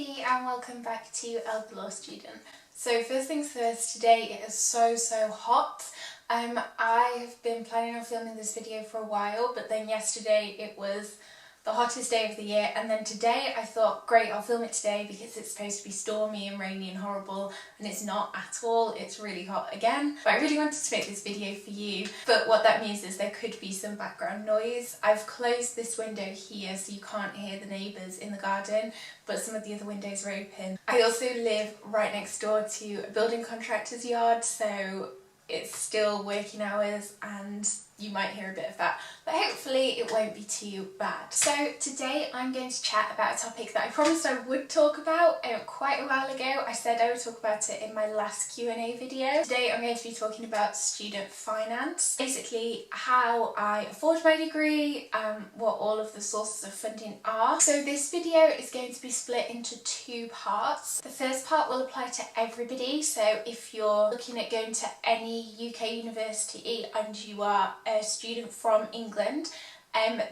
everybody and welcome back to Elle Law Student. So first things first, today it is so hot. I have been planning on filming this video for a while, but then yesterday it was the hottest day of the year, and then today I thought, great, I'll film it today because it's supposed to be stormy and rainy and horrible, and it's not at all. It's really hot again. But I really wanted to make this video for you, but what that means is there could be some background noise. I've closed this window here so you can't hear the neighbours in the garden, but some of the other windows are open. I also live right next door to a building contractor's yard, so it's still working hours and you might hear a bit of that, but hopefully it won't be too bad. So today I'm going to chat about a topic that I promised I would talk about quite a while ago. I said I would talk about it in my last Q&A video. Today I'm going to be talking about student finance, basically how I afford my degree, what all of the sources of funding are. So this video is going to be split into two parts. The first part will apply to everybody, so if you're looking at going to any UK university and you are a student from England,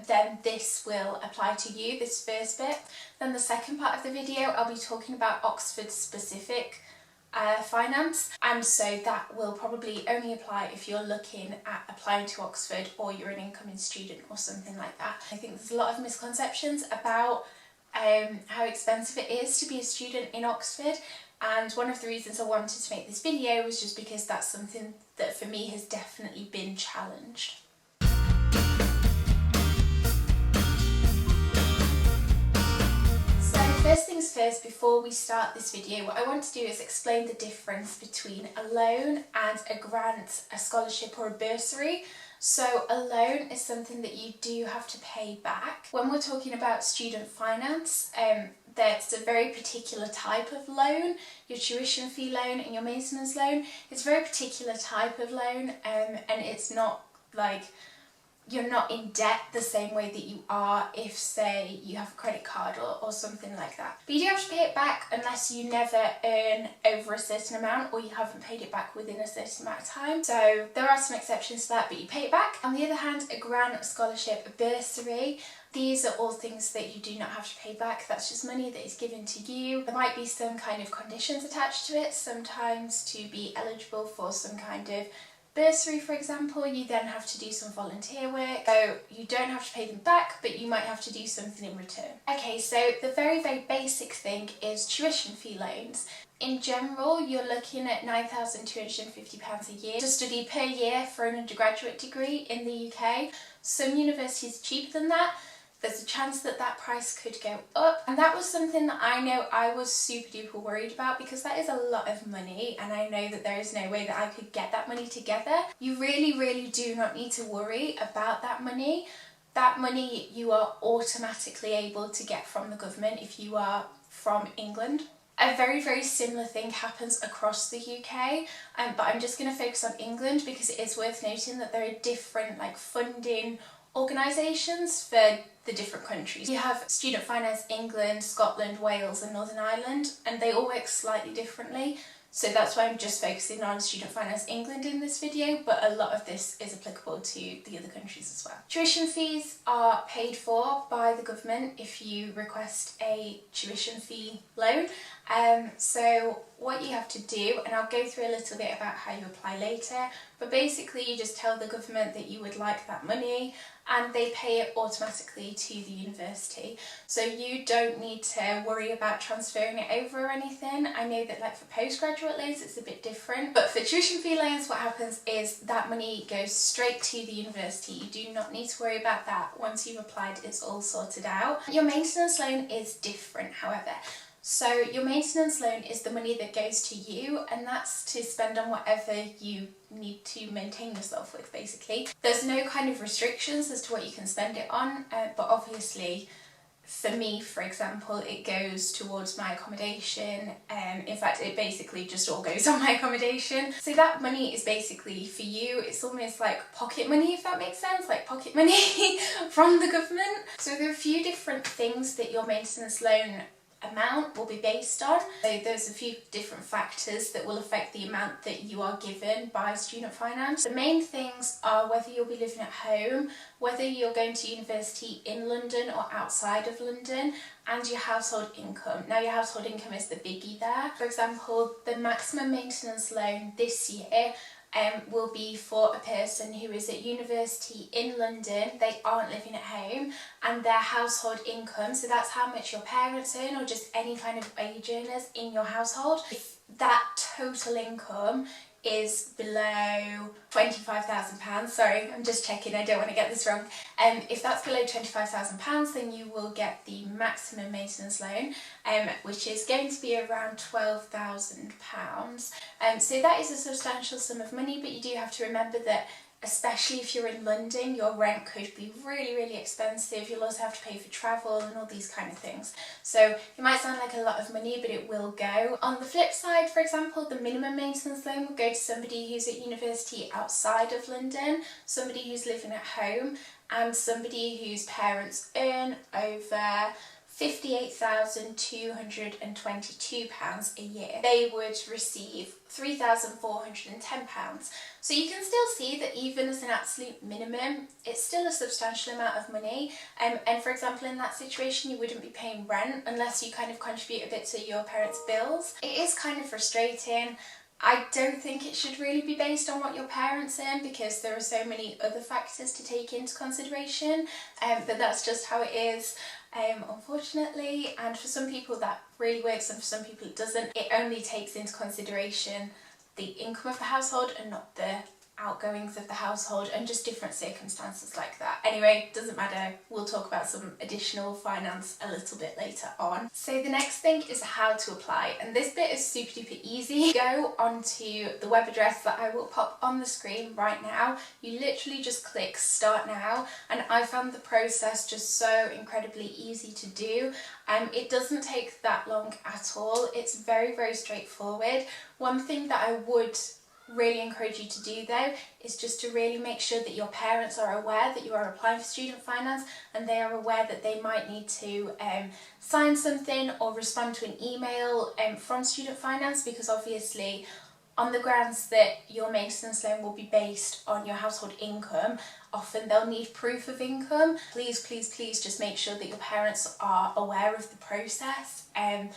then this will apply to you, this first bit. Then the second part of the video I'll be talking about Oxford specific finance, and so that will probably only apply if you're looking at applying to Oxford or you're an incoming student or something like that. I think there's a lot of misconceptions about how expensive it is to be a student in Oxford, and one of the reasons I wanted to make this video was just because that's something that for me has definitely been challenged. So first things first, before we start this video, what I want to do is explain the difference between a loan and a grant, a scholarship or a bursary. So a loan is something that you do have to pay back. When we're talking about student finance, that's a very particular type of loan. Your tuition fee loan and your maintenance loan, it's a very particular type of loan, and it's not like you're not in debt the same way that you are if, say, you have a credit card or something like that. But you do have to pay it back unless you never earn over a certain amount or you haven't paid it back within a certain amount of time. So there are some exceptions to that, but you pay it back. On the other hand, a grant, a scholarship, a bursary, these are all things that you do not have to pay back. That's just money that is given to you. There might be some kind of conditions attached to it. Sometimes to be eligible for some kind of bursary, for example, you then have to do some volunteer work, so you don't have to pay them back, but you might have to do something in return. Okay, so the very basic thing is tuition fee loans. In general, you're looking at £9,250 a year to study per year for an undergraduate degree in the UK. Some universities are cheaper than that. There's a chance that that price could go up, and that was something that I know I was super duper worried about because that is a lot of money, and I know that there is no way that I could get that money together. You really do not need to worry about that money. That money you are automatically able to get from the government if you are from England. A very similar thing happens across the UK, but I'm just going to focus on England because it is worth noting that there are different funding organisations for the different countries. You have Student Finance England, Scotland, Wales and Northern Ireland, and they all work slightly differently. So that's why I'm just focusing on Student Finance England in this video, but a lot of this is applicable to the other countries as well. Tuition fees are paid for by the government if you request a tuition fee loan. So what you have to do, and I'll go through a little bit about how you apply later, but basically you just tell the government that you would like that money and they pay it automatically to the university. So you don't need to worry about transferring it over or anything. I know that for postgraduate loans it's a bit different, but for tuition fee loans what happens is that money goes straight to the university. You do not need to worry about that. Once you've applied, it's all sorted out. Your maintenance loan is different, however. So your maintenance loan is the money that goes to you, and that's to spend on whatever you need to maintain yourself with, basically. There's no kind of restrictions as to what you can spend it on, but obviously for me, for example, it goes towards my accommodation. In fact, it basically just all goes on my accommodation. So that money is basically for you. It's almost like pocket money, if that makes sense, like pocket money from the government. So there are a few different things that your maintenance loan amount will be based on. So there's a few different factors that will affect the amount that you are given by student finance. The main things are whether you'll be living at home, whether you're going to university in London or outside of London, and your household income. Now your household income is the biggie there. For example, the maximum maintenance loan this year will be for a person who is at university in London, they aren't living at home, and their household income, so that's how much your parents earn or just any kind of wage earners in your household, if that total income is below £25,000, sorry, I'm just checking, I don't want to get this wrong. If that's below £25,000, then you will get the maximum maintenance loan, which is going to be around £12,000. So that is a substantial sum of money, but you do have to remember that especially if you're in London, your rent could be really, really expensive. You'll also have to pay for travel and all these kind of things. So it might sound like a lot of money, but it will go. On the flip side, for example, the minimum maintenance loan will go to somebody who's at university outside of London, somebody who's living at home, and somebody whose parents earn over £58,222 a year. They would receive £3,410. So you can still see that even as an absolute minimum, it's still a substantial amount of money. And for example, in that situation, you wouldn't be paying rent unless you kind of contribute a bit to your parents' bills. It is kind of frustrating. I don't think it should really be based on what your parents earn because there are so many other factors to take into consideration, but that's just how it is, unfortunately. And for some people that really works and for some people it doesn't. It only takes into consideration the income of the household and not the outgoings of the household and just different circumstances like that. Anyway, doesn't matter, we'll talk about some additional finance a little bit later on. So the next thing is how to apply, and this bit is super duper easy. Go onto the web address that I will pop on the screen right now. You literally just click start now, and I found the process just so incredibly easy to do. It doesn't take that long at all. It's very, very straightforward. One thing that I would really encourage you to do though is just to really make sure that your parents are aware that you are applying for student finance and they are aware that they might need to sign something or respond to an email from student finance, because obviously on the grounds that your maintenance loan will be based on your household income, often they'll need proof of income. Please, please, please just make sure that your parents are aware of the process and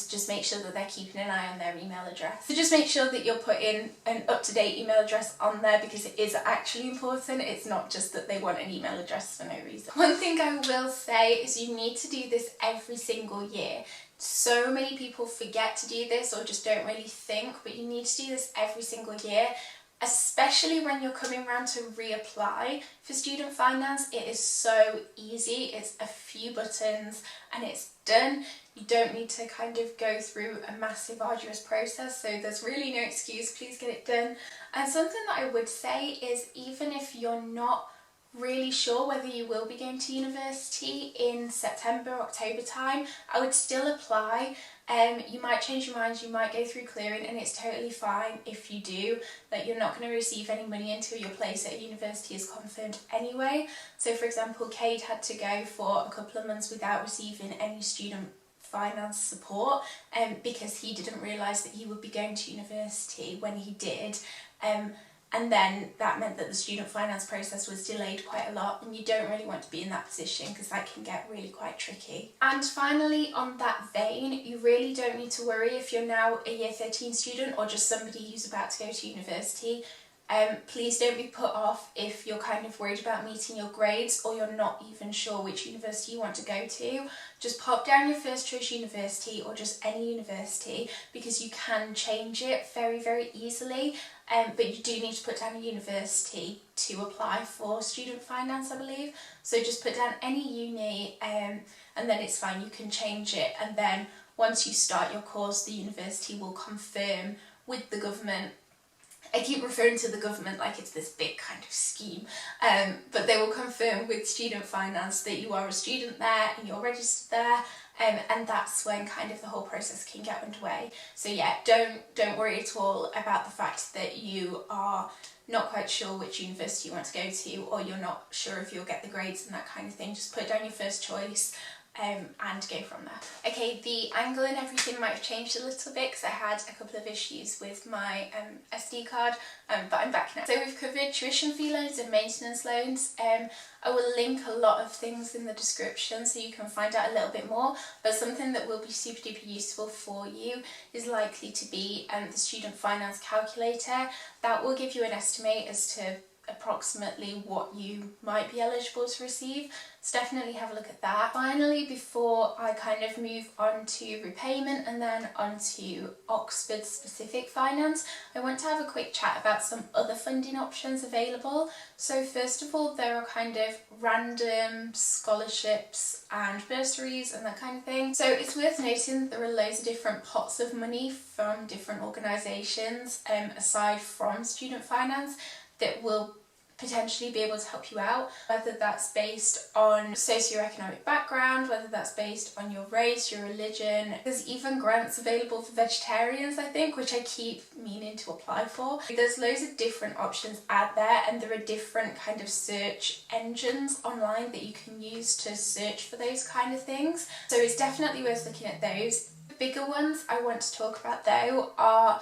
just make sure that they're keeping an eye on their email address. So just make sure that you're putting an up-to-date email address on there because it is actually important. It's not just that they want an email address for no reason. One thing I will say is you need to do this every single year. So many people forget to do this or just don't really think, but you need to do this every single year, especially when you're coming around to reapply for student finance. It is so easy. It's a few buttons and it's done. You don't need to kind of go through a massive arduous process, so there's really no excuse. Please get it done. And something that I would say is, even if you're not really sure whether you will be going to university in September, October time, I would still apply. You might change your mind, you might go through clearing, and it's totally fine if you do. That you're not going to receive any money until your place at university is confirmed anyway. So for example, Cade had to go for a couple of months without receiving any student finance support because he didn't realise that he would be going to university when he did. And then that meant that the student finance process was delayed quite a lot, and you don't really want to be in that position because that can get really quite tricky. And finally, on that vein, you really don't need to worry if you're now a year 13 student or just somebody who's about to go to university. Please don't be put off if you're kind of worried about meeting your grades or you're not even sure which university you want to go to. Just pop down your first choice university or just any university, because you can change it very, very easily. But you do need to put down a university to apply for student finance, I believe. So just put down any uni and then it's fine, you can change it. And then once you start your course, the university will confirm with the government. I keep referring to the government like it's this big kind of scheme, but they will confirm with student finance that you are a student there and you're registered there, and that's when kind of the whole process can get underway. So yeah, don't worry at all about the fact that you are not quite sure which university you want to go to, or you're not sure if you'll get the grades and that kind of thing. Just put down your first choice and go from there. Okay, the angle and everything might have changed a little bit because I had a couple of issues with my SD card, but I'm back now. So we've covered tuition fee loans and maintenance loans. I will link a lot of things in the description so you can find out a little bit more, but something that will be super duper useful for you is likely to be the student finance calculator. That will give you an estimate as to approximately what you might be eligible to receive, so definitely have a look at that. Finally, before I kind of move on to repayment and then on to Oxford specific finance, I want to have a quick chat about some other funding options available. So first of all, there are kind of random scholarships and bursaries and that kind of thing. So it's worth noting that there are loads of different pots of money from different organisations aside from student finance that will potentially be able to help you out, whether that's based on socioeconomic background, whether that's based on your race, your religion. There's even grants available for vegetarians, I think, which I keep meaning to apply for. There's loads of different options out there, and there are different kind of search engines online that you can use to search for those kind of things. So it's definitely worth looking at those. The bigger ones I want to talk about though are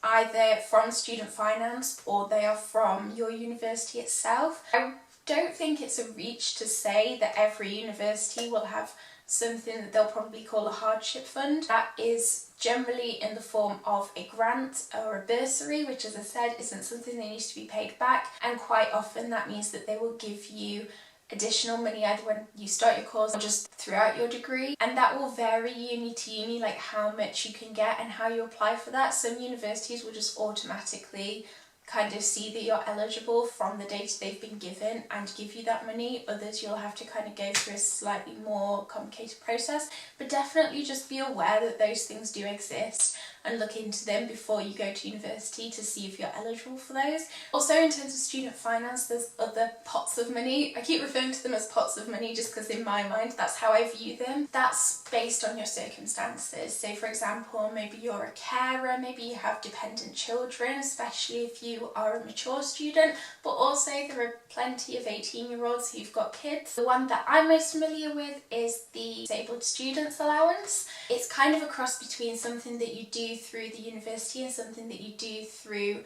either from student finance or they are from your university itself. I don't think it's a reach to say that every university will have something that they'll probably call a hardship fund. That is generally in the form of a grant or a bursary, which, as I said, isn't something that needs to be paid back, and quite often that means that they will give you additional money either when you start your course or just throughout your degree, and that will vary uni to uni, like how much you can get and how you apply for that. Some universities will just automatically kind of see that you're eligible from the data they've been given and give you that money. Others you'll have to kind of go through a slightly more complicated process, but definitely just be aware that those things do exist and look into them before you go to university to see if you're eligible for those. Also, in terms of student finance, there's other pots of money. I keep referring to them as pots of money just because in my mind that's how I view them. That's based on your circumstances. So for example, maybe you're a carer, maybe you have dependent children, especially if you are a mature student, but also there are plenty of 18-year-olds who've got kids. The one that I'm most familiar with is the Disabled Students Allowance. It's kind of a cross between something that you do through the university and something that you do through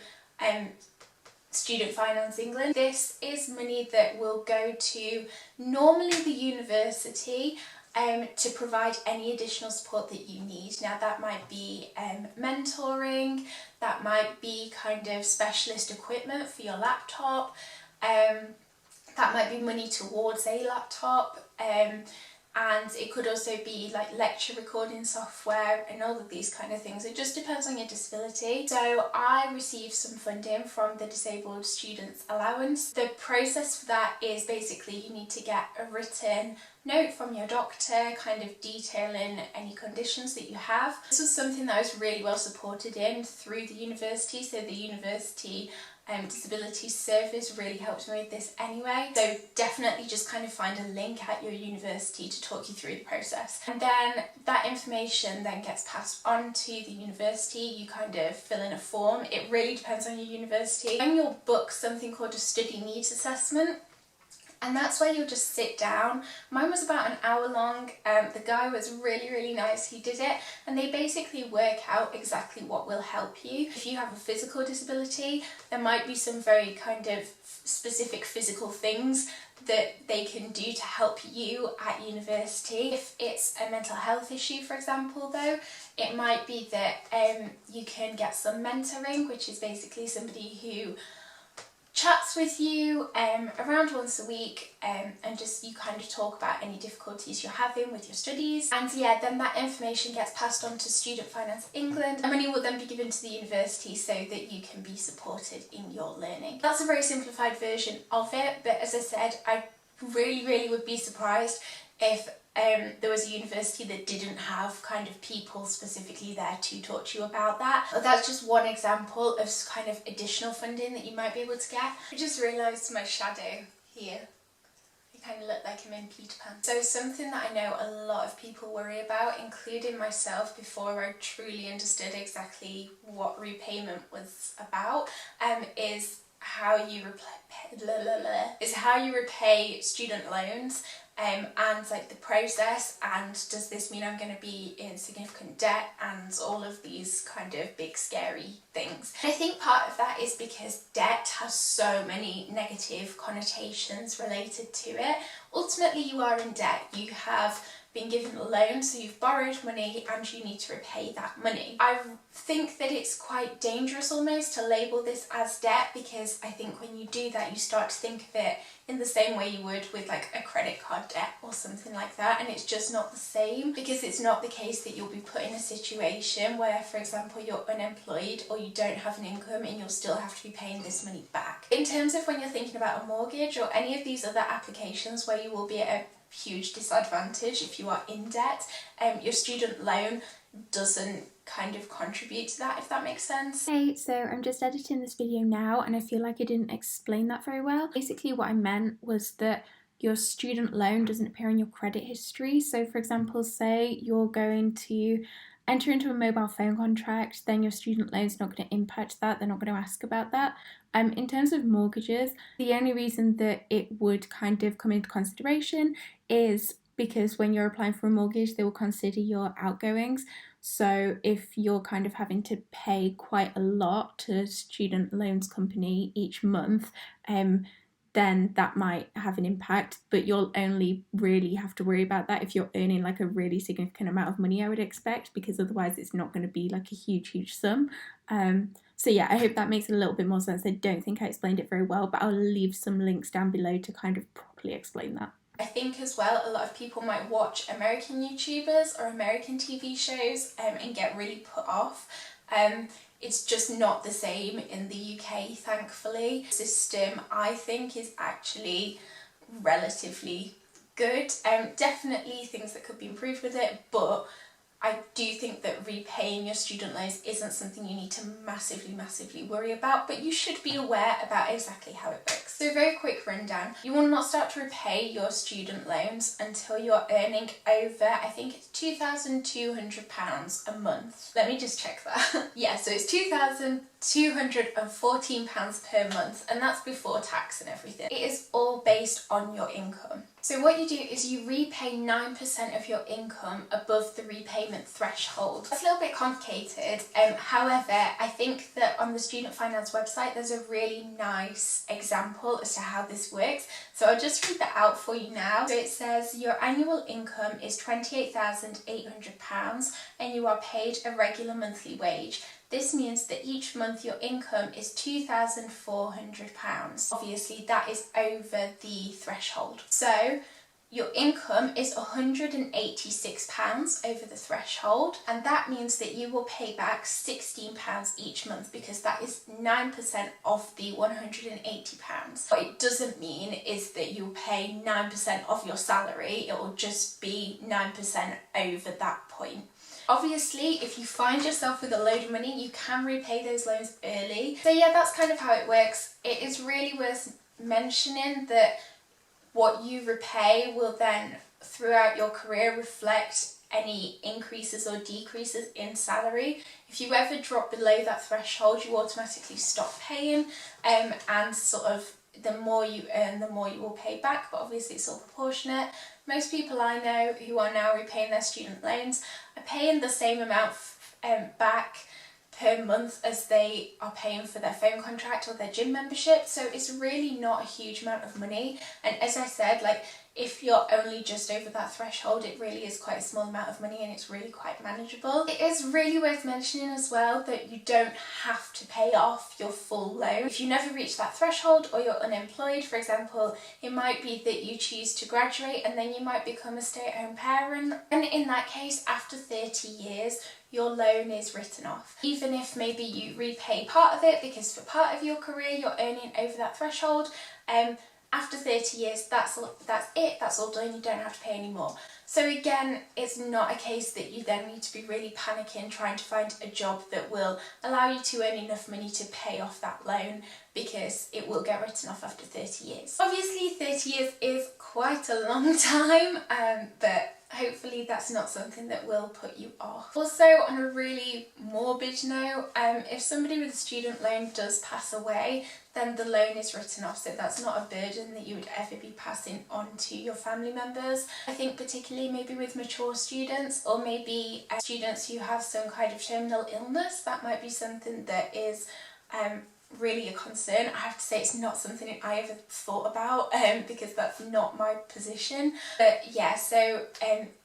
Student Finance England. This is money that will go to normally the university to provide any additional support that you need. Now that might be mentoring, that might be kind of specialist equipment for your laptop, that might be money towards a laptop, and it could also be like lecture recording software and all of these kind of things. It just depends on your disability. So I received some funding from the Disabled Students Allowance. The process for that is basically you need to get a written note from your doctor kind of detailing any conditions that you have. This was something that I was really well supported in through the university, so the university disability service really helped me with this anyway. So definitely just kind of find a link at your university to talk you through the process. And then that information then gets passed on to the university. You kind of fill in a form. It really depends on your university. Then you'll book something called a study needs assessment. And that's where you'll just sit down. Mine was about an hour long. The guy was really, really nice. He did it, and they basically work out exactly what will help you. If you have a physical disability, there might be some very kind of specific physical things that they can do to help you at university. If it's a mental health issue, for example, though, it might be that you can get some mentoring, which is basically somebody who chats with you around once a week and just you kind of talk about any difficulties you're having with your studies. And yeah, then that information gets passed on to Student Finance England, and money will then be given to the university so that you can be supported in your learning. That's a very simplified version of it, but as I said, I really would be surprised if there was a university that didn't have kind of people specifically there to talk to you about that. But that's just one example of kind of additional funding that you might be able to get. I just realised my shadow here. I kind of look like I'm in Peter Pan. So something that I know a lot of people worry about, including myself before I truly understood exactly what repayment was about, is how you repay student loans. and like the process, and does this mean I'm going to be in significant debt, and all of these kind of big scary things. I think part of that is because debt has so many negative connotations related to it. Ultimately, you are in debt. You have been given a loan, so you've borrowed money and you need to repay that money. I think that it's quite dangerous almost to label this as debt, because I think when you do that, you start to think of it in the same way you would with like a credit card debt or something like that, and it's just not the same, because it's not the case that you'll be put in a situation where, for example, you're unemployed or you don't have an income and you'll still have to be paying this money back. In terms of when you're thinking about a mortgage or any of these other applications where you will be at a huge disadvantage if you are in debt, your student loan doesn't kind of contribute to that, if that makes sense. Hey, so I'm just editing this video now and I feel like I didn't explain that very well. Basically what I meant was that your student loan doesn't appear in your credit history. So for example, say you're going to enter into a mobile phone contract, then your student loan is not going to impact that. They're not going to ask about that. In terms of mortgages, the only reason that it would kind of come into consideration is because when you're applying for a mortgage, they will consider your outgoings. So if you're kind of having to pay quite a lot to a student loans company each month, then that might have an impact, but you'll only really have to worry about that if you're earning like a really significant amount of money, I would expect, because otherwise it's not going to be like a huge sum. So yeah, I hope that makes a little bit more sense. I don't think I explained it very well, but I'll leave some links down below to kind of properly explain that. I think as well, a lot of people might watch American YouTubers or American TV shows and get really put off. It's just not the same in the UK, thankfully. The system, I think, is actually relatively good. Definitely things that could be improved with it, but I do think that repaying your student loans isn't something you need to massively worry about, but you should be aware about exactly how it works. So a very quick rundown. You will not start to repay your student loans until you're earning over, I think it's £2,200 a month. Let me just check that. Yeah, so it's £2,214 per month, and that's before tax and everything. It is all based on your income. So what you do is you repay 9% of your income above the repayment threshold. That's a little bit complicated. However, I think that on the Student Finance website, there's a really nice example as to how this works. So I'll just read that out for you now. So it says your annual income is £28,800 and you are paid a regular monthly wage. This means that each month your income is £2,400. Obviously that is over the threshold. So your income is £186 over the threshold, and that means that you will pay back £16 each month, because that is 9% of the £180. What it doesn't mean is that you'll pay 9% of your salary, it will just be 9% over that point. Obviously, if you find yourself with a load of money, you can repay those loans early. So yeah, that's kind of how it works. It is really worth mentioning that what you repay will then, throughout your career, reflect any increases or decreases in salary. If you ever drop below that threshold, you automatically stop paying, and sort of the more you earn, the more you will pay back, but obviously it's all proportionate. Most people I know who are now repaying their student loans are paying the same amount back per month as they are paying for their phone contract or their gym membership, so it's really not a huge amount of money. And as I said, like, if you're only just over that threshold, it really is quite a small amount of money and it's really quite manageable. It is really worth mentioning as well that you don't have to pay off your full loan. If you never reach that threshold or you're unemployed, for example, it might be that you choose to graduate and then you might become a stay-at-home parent. And in that case, after 30 years, your loan is written off. Even if maybe you repay part of it because for part of your career you're earning over that threshold, after 30 years, that's all done, you don't have to pay anymore. So again, it's not a case that you then need to be really panicking trying to find a job that will allow you to earn enough money to pay off that loan, because it will get written off after 30 years. Obviously 30 years is quite a long time, but hopefully that's not something that will put you off. Also, on a really morbid note, if somebody with a student loan does pass away, then the loan is written off, so that's not a burden that you would ever be passing on to your family members. I think particularly maybe with mature students, or maybe students who have some kind of terminal illness, that might be something that is really a concern. I have to say it's not something I ever thought about because that's not my position. But yeah, so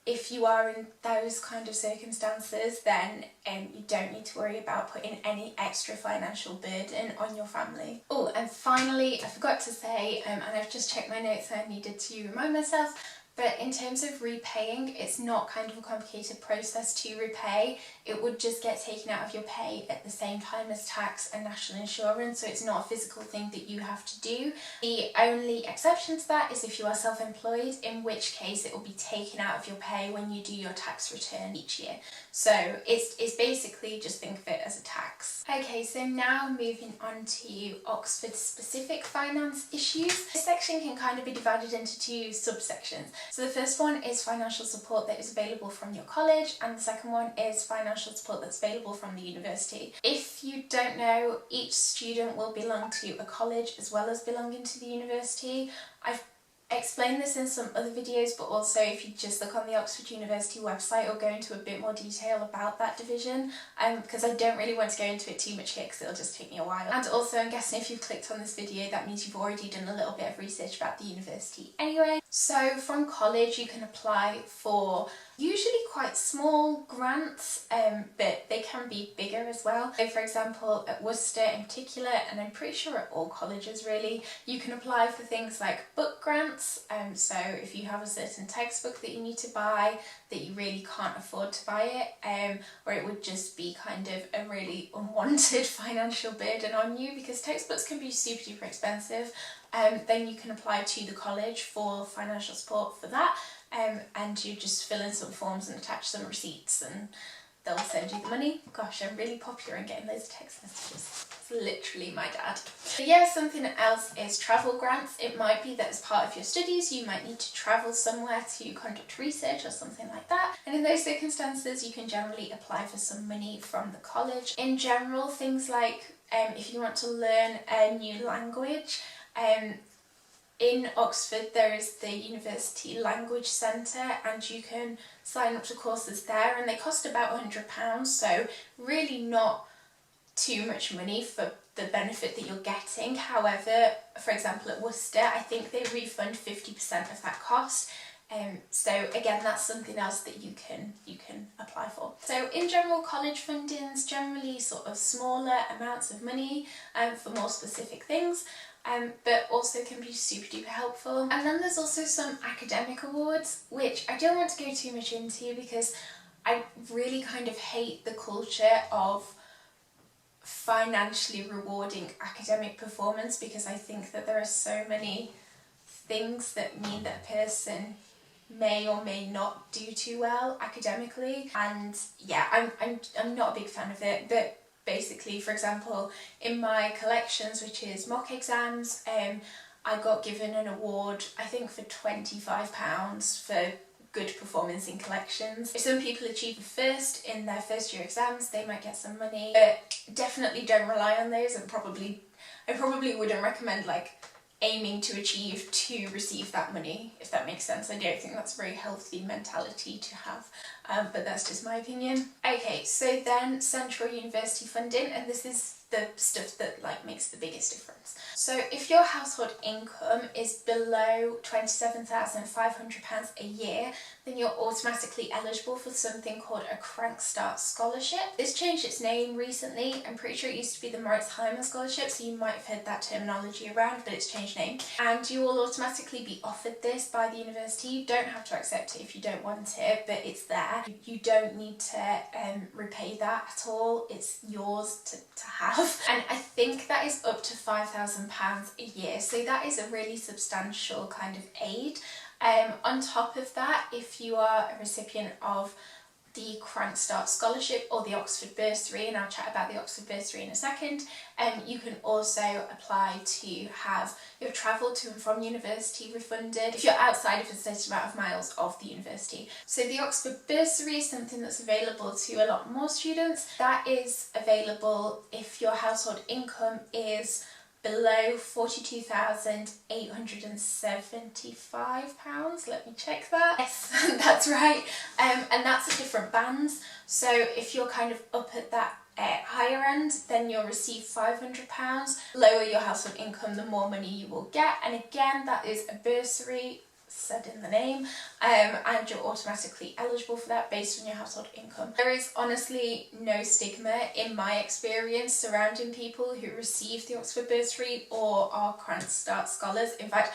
if you are in those kind of circumstances, then you don't need to worry about putting any extra financial burden on your family. Oh, and finally, I forgot to say, and I've just checked my notes and I needed to remind myself, but in terms of repaying, it's not kind of a complicated process to repay. It would just get taken out of your pay at the same time as tax and national insurance, so it's not a physical thing that you have to do. The only exception to that is if you are self-employed, in which case it will be taken out of your pay when you do your tax return each year. So it's basically, just think of it as a tax. Okay, so now moving on to Oxford specific finance issues. This section can kind of be divided into two subsections. So the first one is financial support that is available from your college, and the second one is financial support that's available from the university. If you don't know, each student will belong to a college as well as belonging to the university. I've explained this in some other videos, but also if you just look on the Oxford University website, it'll go into a bit more detail about that division, because I don't really want to go into it too much here because it'll just take me a while. And also, I'm guessing if you've clicked on this video, that means you've already done a little bit of research about the university anyway. So from college you can apply for usually quite small grants, but they can be bigger as well. So for example, at Worcester in particular, and I'm pretty sure at all colleges really, you can apply for things like book grants. So if you have a certain textbook that you need to buy, that you really can't afford to buy it, or it would just be kind of a really unwanted financial burden on you, because textbooks can be super duper expensive, then you can apply to the college for financial support for that. And you just fill in some forms and attach some receipts and they'll send you the money. Gosh, I'm really popular and getting loads of text messages. It's literally my dad. But yeah, something else is travel grants. It might be that as part of your studies you might need to travel somewhere to conduct research or something like that. And in those circumstances you can generally apply for some money from the college. In general, things like if you want to learn a new language, in Oxford there is the University Language Centre and you can sign up to courses there, and they cost about £100, so really not too much money for the benefit that you're getting. However, for example at Worcester, I think they refund 50% of that cost. So again, that's something else that you can apply for. So in general, college funding's generally sort of smaller amounts of money for more specific things, but also can be super duper helpful. And then there's also some academic awards, which I don't want to go too much into because I really kind of hate the culture of financially rewarding academic performance, because I think that there are so many things that mean that a person may or may not do too well academically, and yeah, I'm not a big fan of it. But basically, for example, in my collections, which is mock exams, I got given an award, I think for £25 for good performance in collections. If some people achieve a first in their first year exams, they might get some money, but definitely don't rely on those, and I probably wouldn't recommend like aiming to achieve to receive that money, if that makes sense. I don't think that's a very healthy mentality to have, but that's just my opinion. Okay, so then central university funding, and this is the stuff that like makes the biggest difference. So if your household income is below £27,500 a year, then you're automatically eligible for something called a Crank Start Scholarship. This changed its name recently. I'm pretty sure it used to be the Moritz-Heimer Scholarship, so you might have heard that terminology around, but it's changed name. And you will automatically be offered this by the university. You don't have to accept it if you don't want it, but it's there. You don't need to repay that at all. It's yours to have. And I think that is up to £5,000 a year, so that is a really substantial kind of aid. On top of that, if you are a recipient of the Crank Start Scholarship or the Oxford Bursary, and I'll chat about the Oxford Bursary in a second. You can also apply to have your travel to and from university refunded if you're outside of a certain amount of miles of the university. So the Oxford Bursary is something that's available to a lot more students. That is available if your household income is below £42,875. Let me check that. Yes, that's right. And that's at different bands. So if you're kind of up at that higher end, then you'll receive £500. Lower your household income, the more money you will get. And again, that is a bursary, said in the name, and you're automatically eligible for that based on your household income. There is honestly no stigma in my experience surrounding people who receive the Oxford Bursary or are Crank Start scholars. In fact,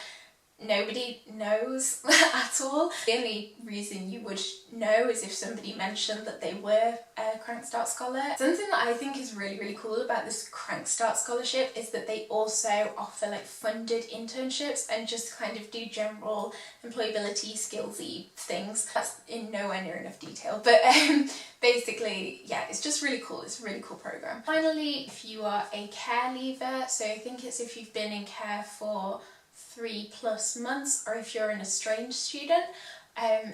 nobody knows at all. The only reason you would know is if somebody mentioned that they were a Crank Start scholar. Something that I think is really, really cool about this Crank Start scholarship is that they also offer like funded internships and just kind of do general employability skillsy things. That's in nowhere near enough detail, but basically, yeah, it's just really cool. It's a really cool program. Finally, if you are a care leaver, so I think it's if you've been in care for 3+ months, or if you're an estranged student.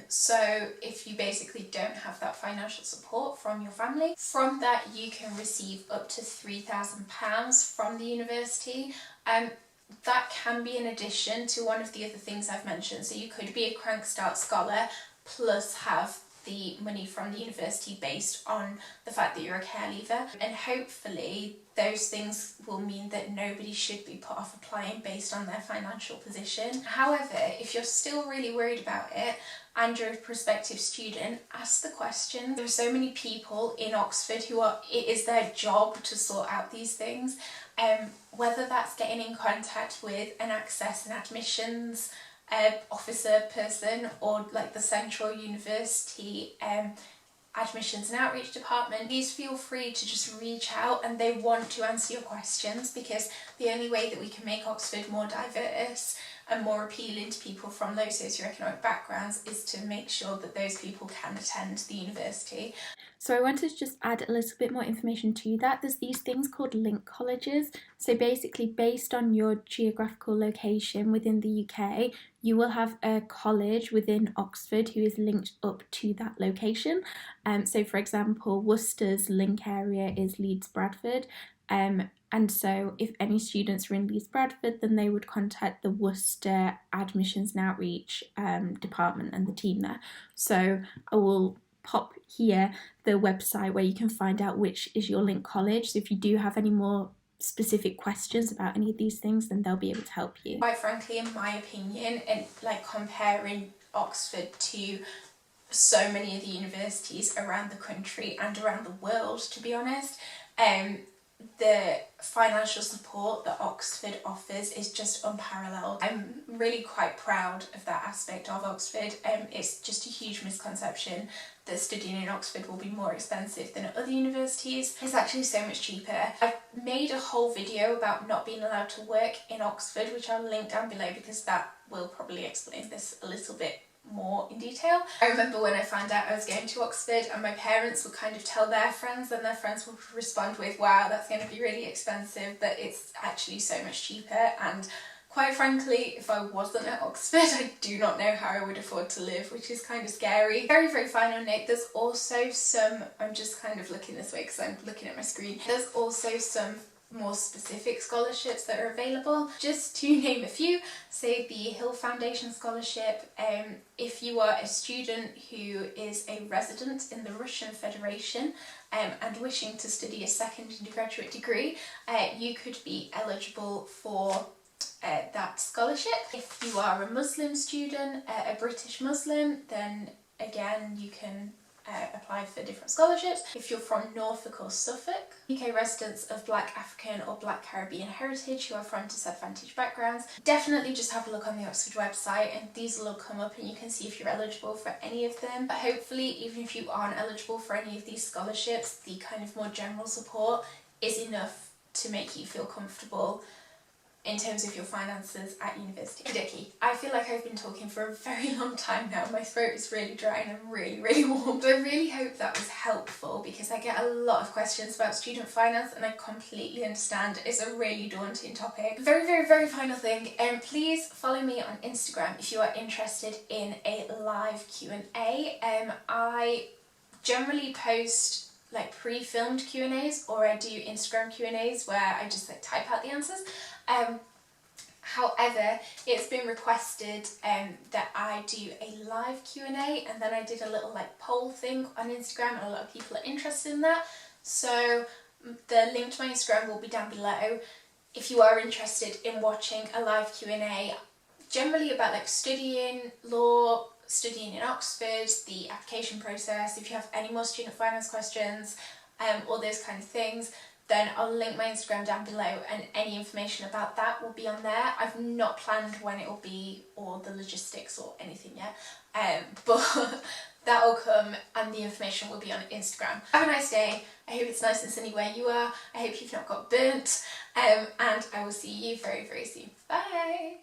So if you basically don't have that financial support from your family, from that you can receive up to £3,000 from the university. That can be in addition to one of the other things I've mentioned. So you could be a Crank Start scholar plus have the money from the university based on the fact that you're a care leaver, and hopefully those things will mean that nobody should be put off applying based on their financial position. However, if you're still really worried about it and you're a prospective student, ask the question. There are so many people in Oxford who it is their job to sort out these things, whether that's getting in contact with an access and admissions officer person or like the Central University Admissions and Outreach Department. Please feel free to just reach out, and they want to answer your questions, because the only way that we can make Oxford more diverse and more appealing to people from low socioeconomic backgrounds is to make sure that those people can attend the university. So I wanted to just add a little bit more information to that. There's these things called link colleges. So basically, based on your geographical location within the UK, you will have a college within Oxford who is linked up to that location. So for example, Worcester's link area is Leeds Bradford. And so if any students are in Leeds Bradford, then they would contact the Worcester Admissions and Outreach department and the team there. So I will pop here the website where you can find out which is your link college. So if you do have any more specific questions about any of these things, then they'll be able to help you. Quite frankly, in my opinion, and like comparing Oxford to so many of the universities around the country and around the world, to be honest, the financial support that Oxford offers is just unparalleled. I'm really quite proud of that aspect of Oxford. It's just a huge misconception that studying in Oxford will be more expensive than at other universities. It's actually so much cheaper. I've made a whole video about not being allowed to work in Oxford, which I'll link down below, because that will probably explain this a little bit more in detail. I remember when I found out I was going to Oxford, and my parents would kind of tell their friends, and their friends would respond with, wow, that's going to be really expensive, but it's actually so much cheaper. And quite frankly, if I wasn't at Oxford, I do not know how I would afford to live, which is kind of scary. Very, very final note, there's also some, I'm just kind of looking this way because I'm looking at my screen, there's also some more specific scholarships that are available. Just to name a few, say the Hill Foundation Scholarship. If you are a student who is a resident in the Russian Federation and wishing to study a second undergraduate degree, you could be eligible for that scholarship. If you are a Muslim student, a British Muslim, then again you can apply for different scholarships. If you're from Norfolk or Suffolk, UK residents of Black African or Black Caribbean heritage who are from disadvantaged backgrounds, definitely just have a look on the Oxford website and these will all come up and you can see if you're eligible for any of them. But hopefully, even if you aren't eligible for any of these scholarships, the kind of more general support is enough to make you feel comfortable in terms of your finances at university. Dicky, I feel like I've been talking for a very long time now. My throat is really dry and I'm really warm. So I really hope that was helpful, because I get a lot of questions about student finance and I completely understand it's a really daunting topic. Very final thing, please follow me on Instagram if you are interested in a live Q&A. I generally post like pre-filmed Q&As, or I do Instagram Q&As where I just like type out the answers. However, it's been requested that I do a live Q&A, and then I did a little like poll thing on Instagram, and a lot of people are interested in that. So the link to my Instagram will be down below if you are interested in watching a live Q&A, generally about like studying law, studying in Oxford, the application process, if you have any more student finance questions, all those kind of things, then I'll link my Instagram down below, and any information about that will be on there. I've not planned when it will be or the logistics or anything yet, but that will come and the information will be on Instagram. Have a nice day. I hope it's nice and sunny where you are. I hope you've not got burnt, and I will see you very soon. Bye!